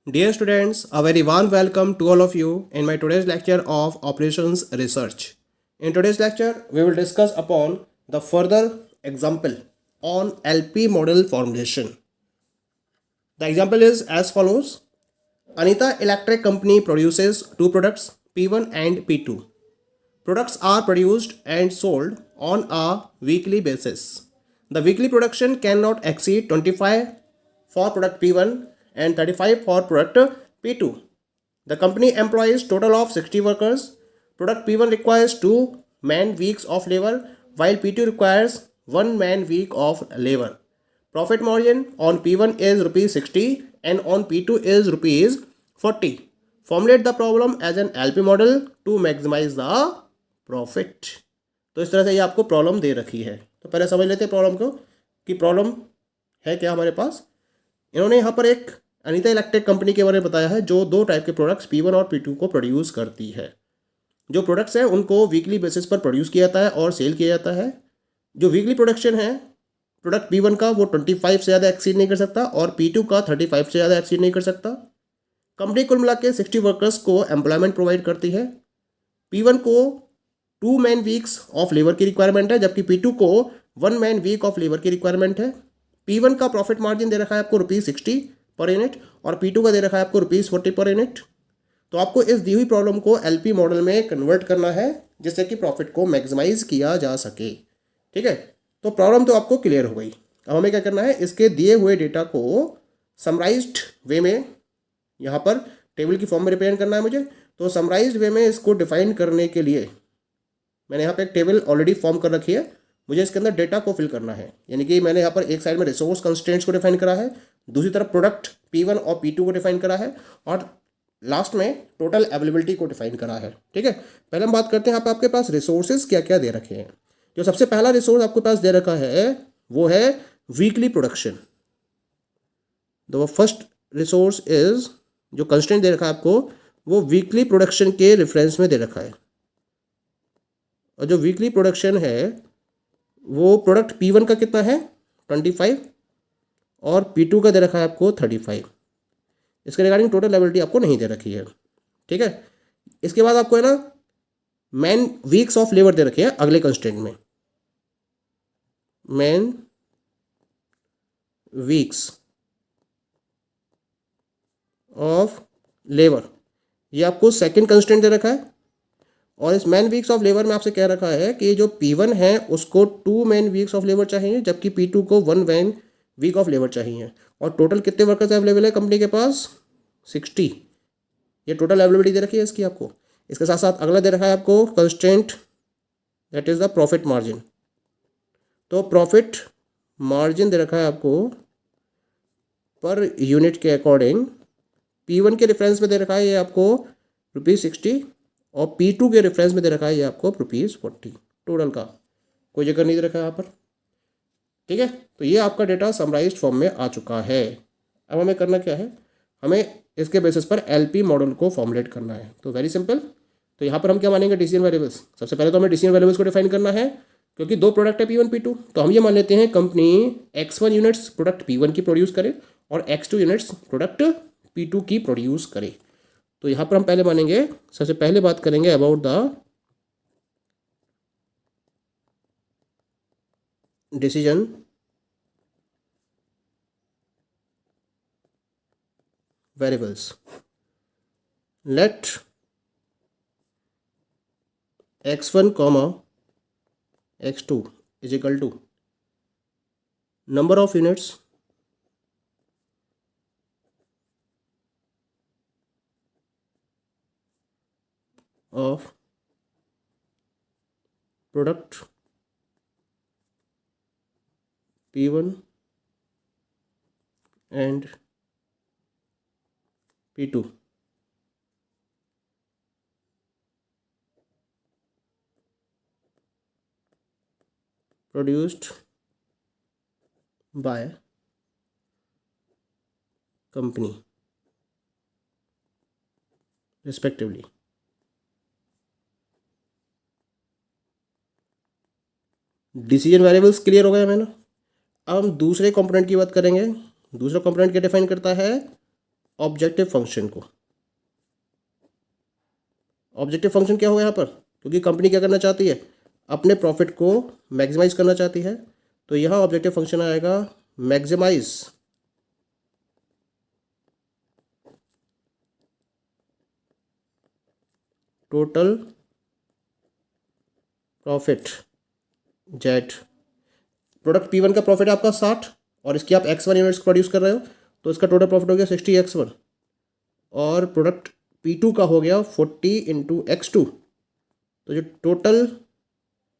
Dear students, a very warm welcome to all of you in my today's lecture of Operations Research. In today's lecture, we will discuss upon the further example on LP model formulation. The example is as follows. Anita Electric Company produces two products, P1 and P2. Products are produced and sold on a weekly basis. The weekly production cannot exceed 25 for product P1 and 35 for product P2. The company employs total of 60 workers. Product P1 requires 2 man weeks of labor while P2 requires 1 man week of labor. Profit margin on P1 is rupees 60 and on P2 is rupees 40. Formulate the problem as an LP model to maximize the profit. तो इस तरह से ये आपको problem दे रखी है। तो पहले समझ लेते हैं प्रॉब्लम को कि प्रॉब्लम है क्या हमारे पास। इन्होंने यहाँ पर एक अनीता इलेक्ट्रिक कंपनी के बारे में बताया है जो दो टाइप के प्रोडक्ट्स P1 और P2 को प्रोड्यूस करती है। जो प्रोडक्ट्स हैं उनको वीकली बेसिस पर प्रोड्यूस किया जाता है और सेल किया जाता है। जो वीकली प्रोडक्शन है प्रोडक्ट P1 का वो 25 से ज़्यादा एक्सीड नहीं कर सकता और P2 का 35 से ज़्यादा एक्सीड नहीं कर सकता। कंपनी कुल मिला के 60 वर्कर्स को एम्प्लॉयमेंट प्रोवाइड करती है। P1 को 2 मैन वीक्स ऑफ लेबर की रिक्वायरमेंट है जबकि P2 को 1 मैन वीक ऑफ लेबर की रिक्वायरमेंट है। P1 का प्रॉफिट मार्जिन दे रखा है आपको ₹60 पर यूनिट और P2 का दे रखा है आपको ₹40 पर यूनिट। तो आपको इस दी हुई प्रॉब्लम को LP मॉडल में कन्वर्ट करना है जिससे कि प्रॉफिट को मैक्सिमाइज किया जा सके। ठीक है, तो प्रॉब्लम तो आपको क्लियर हो गई। अब हमें क्या करना है, इसके दिए हुए डेटा को समराइज्ड वे में यहाँ पर टेबल की फॉर्म में रिप्रेजेंट करना है मुझे। तो समराइज्ड वे में इसको डिफाइन करने के लिए मैंने यहाँ पे एक टेबल ऑलरेडी फॉर्म कर रखी है। मुझे इसके अंदर डेटा को फिल करना है, यानी कि मैंने यहाँ पर एक साइड में रिसोर्स कंस्ट्रेंट्स को डिफाइन करा है, दूसरी तरफ प्रोडक्ट P1 और P2 को डिफाइन करा है और लास्ट में टोटल अवेलेबिलिटी को डिफाइन करा है। ठीक है, पहले हम बात करते हैं यहाँ पे आपके पास रिसोर्सेज क्या क्या दे रखे हैं। जो सबसे पहला रिसोर्स आपके पास दे रखा है वो है weekly production. The first resource is, जो कंस्ट्रेंट दे रखा है आपको वो वीकली प्रोडक्शन के रेफरेंस में दे रखा है। और जो वीकली प्रोडक्शन है वो प्रोडक्ट P1 का कितना है 25 और P2 का दे रखा है आपको 35। इसके रिगार्डिंग टोटल अवेलेबिलिटी आपको नहीं दे रखी है। ठीक है, इसके बाद आपको है ना मैन वीक्स ऑफ लेबर दे रखे हैं अगले कंस्टेंट में। मैन वीक्स ऑफ लेबर ये आपको सेकंड कंस्टेंट दे रखा है और इस मैन वीक्स ऑफ लेबर में आपसे कह रखा है कि जो P1 है उसको 2 मैन वीक्स ऑफ लेबर चाहिए जबकि P2 को 1 मैन वीक ऑफ लेबर चाहिए। और टोटल कितने वर्कर्स अवेलेबल है कंपनी के पास 60। ये टोटल अवेलेबिलिटी दे रखी है इसकी आपको। इसके साथ साथ अगला दे रखा है आपको constraint, that is the profit margin. तो प्रॉफिट मार्जिन दे रखा है आपको पर यूनिट के अकॉर्डिंग। P1 के रेफरेंस में दे रखा है ये आपको ₹60 और P2 के रेफरेंस में दे रखा है ये आपको ₹40। टोटल का कोई जगह नहीं दे रखा है यहाँ पर। ठीक है, तो ये आपका डेटा समराइज्ड फॉर्म में आ चुका है। अब हमें करना क्या है, हमें इसके बेसिस पर LP मॉडल को फॉर्मुलेट करना है। तो वेरी सिंपल, तो यहाँ पर हम क्या मानेंगे डिसीजन वेरिएबल्स। सबसे पहले तो हमें डिसीजन वेरिएबल्स को डिफाइन करना है क्योंकि दो प्रोडक्ट है P1 P2। तो हम ये मान लेते हैं company X1 units product P1 की प्रोड्यूस करे और X2 यूनिट्स प्रोडक्ट P2 की प्रोड्यूस करे। तो यहाँ पर हम पहले मानेंगे, सबसे पहले बात करेंगे about the decision variables. Let X1, X2 is equal to number of units of product P1 and P2 produced by company respectively। Decision variables clear हो गया मैंने। अब हम दूसरे कंपोनेंट की बात करेंगे। दूसरा कंपोनेंट क्या डिफाइन करता है, ऑब्जेक्टिव फंक्शन को। ऑब्जेक्टिव फंक्शन क्या होगा यहाँ पर, क्योंकि कंपनी क्या करना चाहती है, अपने प्रॉफिट को मैक्सिमाइज करना चाहती है, तो यहाँ ऑब्जेक्टिव फंक्शन आएगा maximise total profit Z. Product P1 का प्रॉफिट है आपका 60 और इसकी आप X1 यूनिट्स प्रोड्यूस कर रहे हो, तो इसका टोटल प्रॉफिट हो गया 60x1, और प्रोडक्ट P2 का हो गया 40 इंटू X2, तो जो टोटल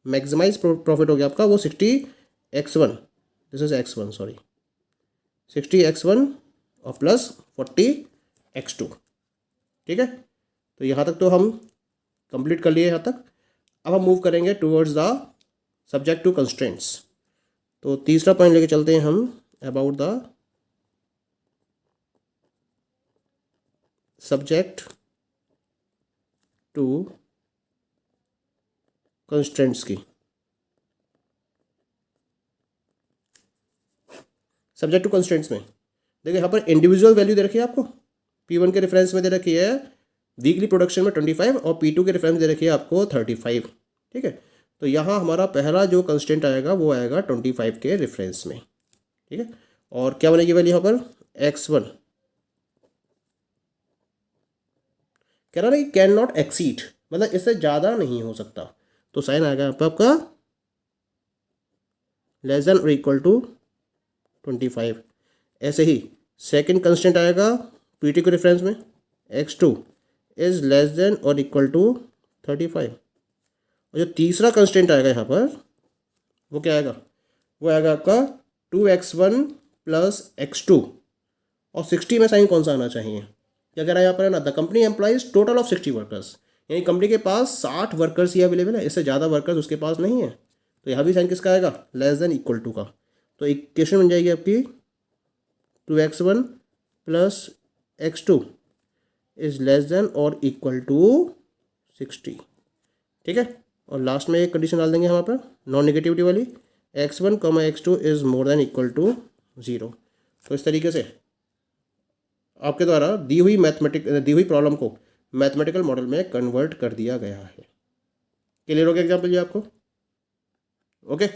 मैक्सिमाइज प्रॉफिट हो गया आपका वो 60x1, this is X1 sorry, 60x1 और प्लस 40x2। ठीक है, तो यहाँ तक तो हम कंप्लीट कर लिए यहाँ तक। अब हम मूव करेंगे towards the subject to constraints. तो तीसरा पॉइंट लेके चलते हैं हम about the subject to constraints की। सब्जेक्ट टू कंस्ट्रेंट्स में देखिए यहाँ पर इंडिविजुअल वैल्यू दे रखी है आपको, P1 के रेफरेंस में दे रखी है वीकली प्रोडक्शन में 25 और P2 के रेफरेंस दे रखी है आपको 35। ठीक है, तो यहाँ हमारा पहला जो कंस्टेंट आएगा वो आएगा 25 के रेफरेंस में। ठीक है, और क्या बनेगी वैल्यू यहाँ पर X1, कह रहा ना कि कैन नॉट एक्सीड, मतलब इससे ज़्यादा नहीं हो सकता, तो साइन आएगा यहाँ पर आपका लेस देन और इक्वल टू 25। ऐसे ही सेकंड कंस्टेंट आएगा P2 के रेफरेंस में X2 इज लेस देन और इक्वल टू 35। और जो तीसरा कंस्टेंट आएगा यहाँ पर वो क्या आएगा, वो आएगा आपका 2x1 प्लस x2, और 60 में साइन कौन सा आना चाहिए, क्या कह रहा है यहाँ पर है ना, the company employees total of 60 workers, यानी कंपनी के पास 60 वर्कर्स ही अवेलेबल है, इससे ज़्यादा वर्कर्स उसके पास नहीं है, तो यहाँ भी साइन किसका आएगा, लेस देन इक्वल टू का। तो इक्वेशन बन जाएगी आपकी 2x1 plus x2 is less than और इक्वल टू 60। ठीक है, और लास्ट में एक कंडीशन डाल देंगे यहाँ पर नॉन नेगेटिविटी वाली, x1 comma x2 is more than equal to 0। तो इस तरीके से आपके द्वारा दी हुई प्रॉब्लम को मैथमेटिकल मॉडल में कन्वर्ट कर दिया गया है। क्लियर हो गया एग्जाम्पल ये आपको? Okay,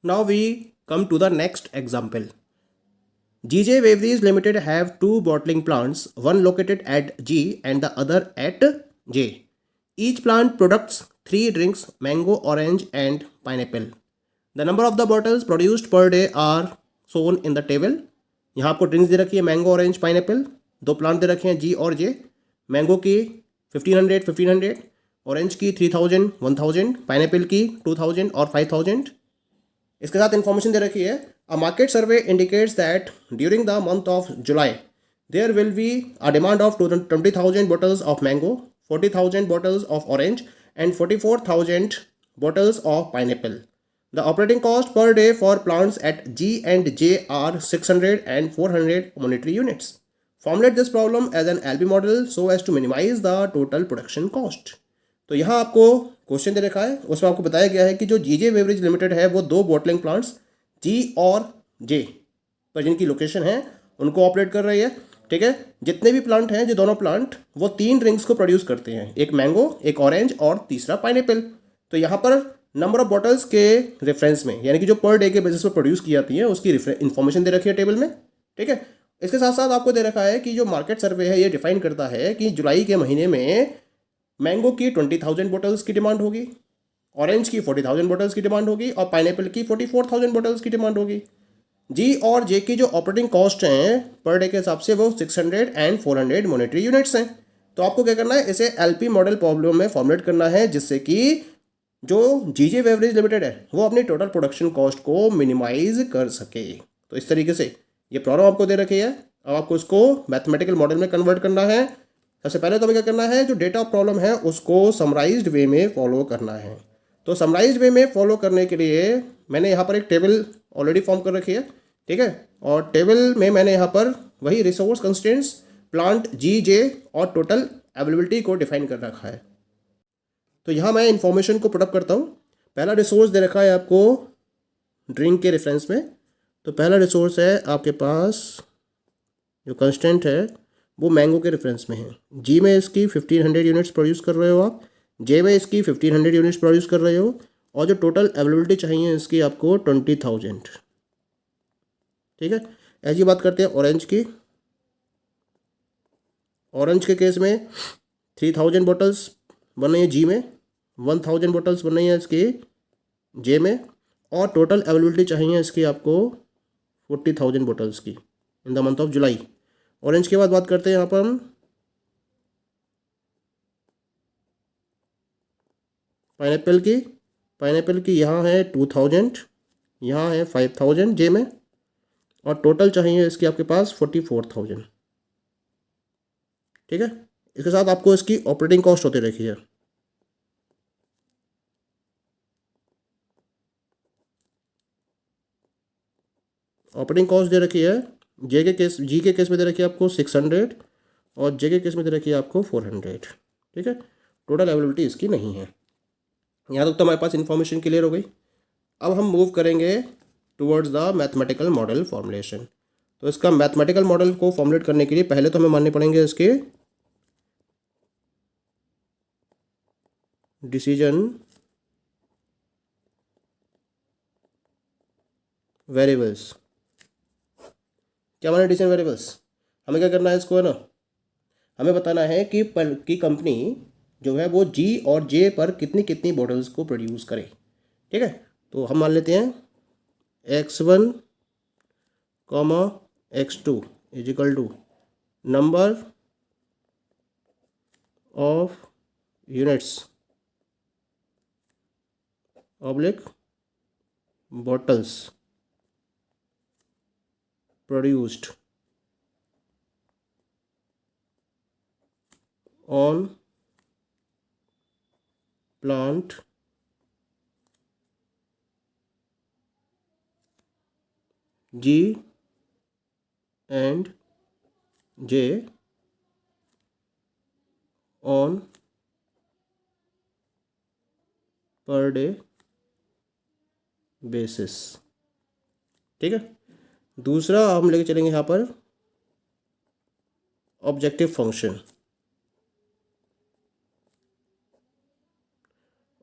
now we come to the next example. GJ Beverage Limited have two bottling plants, one located at G and the other at J. Each plant products 3 drinks, mango, orange and pineapple. The number of the bottles produced per day are shown in the table. यहाँ आपको drinks दे रखी है mango, orange, pineapple, दो plant दे रखे हैं G और J। Mango की 1500, orange की 3000, 1000, पाइनएप्पल की 2000 और 5000। इसके साथ इन्फॉर्मेशन दे रखी है, a market survey indicates that during the month of July there will be a demand of 20,000 bottles of mango, 40,000 bottles of orange and 44,000 bottles of pineapple. The operating cost per day for plants at G and J are 600 and 400 monetary units. Formulate this problem as an LP model so as to minimize the total production cost. तो यहाँ आपको question दे रखा है, उसमें आपको बताया गया है कि जो जीजे बेवरेज लिमिटेड है वो दो बॉटलिंग प्लांट्स जी और जे पर जिनकी लोकेशन है उनको ऑपरेट कर रही है। ठीक है, जितने भी प्लांट हैं, जो दोनों प्लांट वो 3 ड्रिंक्स को प्रोड्यूस करते हैं, एक मैंगो, एक ऑरेंज और तीसरा पाइनएप्पल। तो यहाँ पर नंबर ऑफ बॉटल्स के रेफरेंस में, यानी कि जो पर डे के बेसिस पर प्रोड्यूस की जाती है उसकी इन्फॉर्मेशन दे रखी है टेबल में। ठीक है, इसके साथ साथ आपको दे रखा है कि जो मार्केट सर्वे है ये डिफाइन करता है कि जुलाई के महीने में मैंगो की 20,000 बोटल्स की डिमांड होगी, ऑरेंज की 40,000 बोटल्स की डिमांड होगी और पाइनएप्पल की 44,000 बोटल्स की डिमांड होगी। जी और जे की जो ऑपरेटिंग कॉस्ट हैं पर डे के हिसाब से वो 600 एंड 400 मॉनेटरी यूनिट्स हैं। तो आपको क्या करना है, इसे एलपी मॉडल प्रॉब्लम में फॉर्मुलेट करना है जिससे कि जो जीजे बेवरेज लिमिटेड है वो अपनी टोटल प्रोडक्शन कॉस्ट को मिनिमाइज कर सके। तो इस तरीके से ये प्रॉब्लम आपको दे रखी है, अब आपको इसको मैथमेटिकल मॉडल में कन्वर्ट करना है। सबसे पहले तो हमें क्या करना है, जो डेटा ऑफ प्रॉब्लम है उसको समराइज्ड वे में फॉलो करना है। तो समराइज्ड वे में फॉलो करने के लिए मैंने यहाँ पर एक टेबल ऑलरेडी फॉर्म कर रखी है। ठीक है, और टेबल में मैंने यहाँ पर वही रिसोर्स कंस्ट्रेंट्स, प्लांट जी, जे और टोटल अवेलेबिलिटी को डिफाइन कर रखा है। तो यहाँ मैं इन्फॉर्मेशन को पुटअप करता हूँ। पहला रिसोर्स दे रखा है आपको ड्रिंक के रेफरेंस में। तो पहला रिसोर्स है आपके पास जो कंस्टेंट है वो मैंगो के रेफरेंस में है। जी में इसकी 1500 यूनिट्स प्रोड्यूस कर रहे हो आप, जे में इसकी 1500 यूनिट्स प्रोड्यूस कर रहे हो, और जो टोटल अवेलेबिलिटी चाहिए इसकी आपको 20,000। ठीक है, ऐसी बात करते हैं ऑरेंज की। ऑरेंज के केस में 3000 बॉटल्स बन रही है जी में, 1000 बॉटल्स बन रही है इसकी जे में, और टोटल अवेलेबिलिटी चाहिए इसकी आपको 40,000 बॉटल्स की in the month of July. Orange के बाद बात करते हैं यहाँ पर हम पाइनएप्पल की। पाइनएप्पल की यहाँ है 2000, यहाँ है 5000 जे में, और टोटल चाहिए इसकी आपके पास 44,000। ठीक है, इसके साथ आपको इसकी ऑपरेटिंग कॉस्ट होती रखी है। ऑपरेटिंग कॉस्ट दे रखी है जे के केस, जी के केस में दे रखी है आपको 600, और जे के केस में दे रखी है आपको 400। ठीक है, टोटल अवेलेबिलिटी इसकी नहीं है। यहाँ तक तो हमारे पास इन्फॉर्मेशन क्लियर हो गई। अब हम मूव करेंगे towards the mathematical model formulation. तो इसका मैथमेटिकल मॉडल को फॉर्मुलेट करने के लिए पहले तो हमें मानने पड़ेंगे इसके डिसीजन वेरिएबल्स। क्या माने डिसीजन वेरिएबल्स? हमें क्या करना है इसको, है ना, हमें बताना है कि कंपनी जो है वो जी और जे पर कितनी कितनी बॉटल्स को प्रोड्यूस करे। ठीक है, तो हम मान लेते हैं x1 comma x2 is equal to number of units oblique bottles produced on plant G and J on per day basis. ठीक है, दूसरा हम लेके चलेंगे यहाँ पर ऑब्जेक्टिव फंक्शन।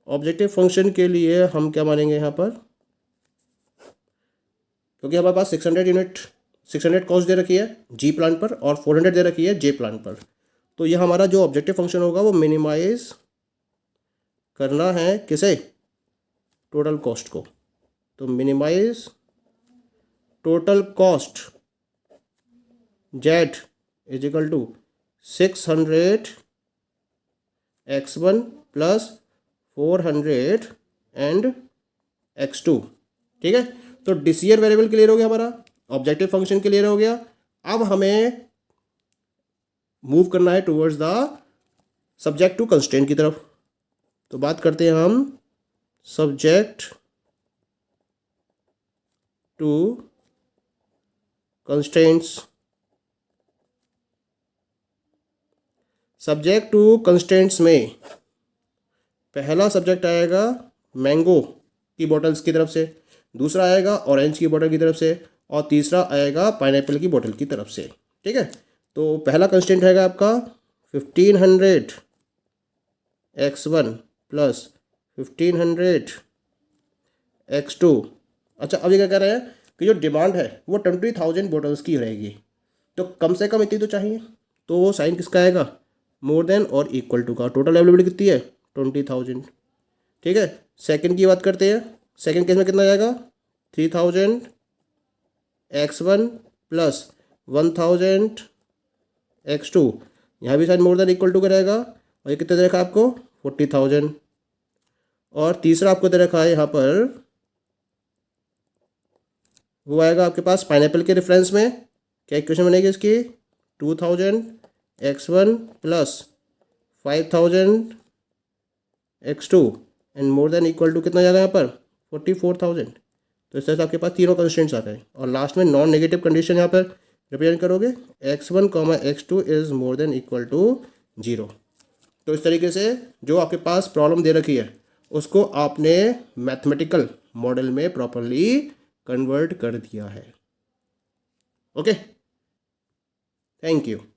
ऑब्जेक्टिव फंक्शन के लिए हम क्या मानेंगे यहाँ पर, क्योंकि हमारे पास 600 कॉस्ट दे रखी है जी प्लान पर और 400 दे रखी है जे प्लान पर, तो यह हमारा जो ऑब्जेक्टिव फंक्शन होगा वो मिनिमाइज करना है किसे, टोटल कॉस्ट को। तो minimise total cost Z is equal to 600 x1 plus 400 and x2। ठीक है, तो डिसीजन वेरिएबल क्लियर हो गया, हमारा ऑब्जेक्टिव फंक्शन क्लियर हो गया। अब हमें मूव करना है towards the subject to constraint की तरफ। तो बात करते हैं हम subject to constraints. Subject to constraints में पहला सब्जेक्ट आएगा मैंगो की बॉटल्स की तरफ से, दूसरा आएगा ऑरेंज की बॉटल की तरफ से, और तीसरा आएगा पाइनएप्पल की बॉटल की तरफ से। ठीक है, तो पहला कंस्टेंट रहेगा आपका 1500 x1 प्लस 1500 x2। अच्छा, अब ये क्या कह रहे हैं कि जो डिमांड है वो 20,000 बॉटल्स की रहेगी, तो कम से कम इतनी तो चाहिए, तो वो साइन किसका आएगा, मोर देन और इक्वल टू का। टोटल अवेलेबिलिटी कितनी है, 20,000। ठीक है, सेकंड की बात करते हैं। सेकंड केस में कितना जाएगा, 3000 x1 प्लस 1000 x2। यहाँ भी sign more than equal to का रहेगा, और ये कितने दे रखा है आपको, 40,000। और तीसरा आपको दे रखा है यहाँ पर, वो आएगा आपके पास पाइनएप्पल के रेफरेंस में। क्या इक्वेशन बनेगी इसकी, 2000 x1 plus 5000 x2 and more than equal to कितना जाएगा यहाँ पर, 44,000। तो इस तरह से आपके पास तीनों कंस्ट्रेंट्स आ गए, और लास्ट में नॉन नेगेटिव कंडीशन यहाँ पर रिप्रेजेंट करोगे, x1 x2 is more than equal to 0। तो इस तरीके से जो आपके पास प्रॉब्लम दे रखी है उसको आपने मैथमेटिकल मॉडल में प्रॉपरली कन्वर्ट कर दिया है। ओके। Thank you.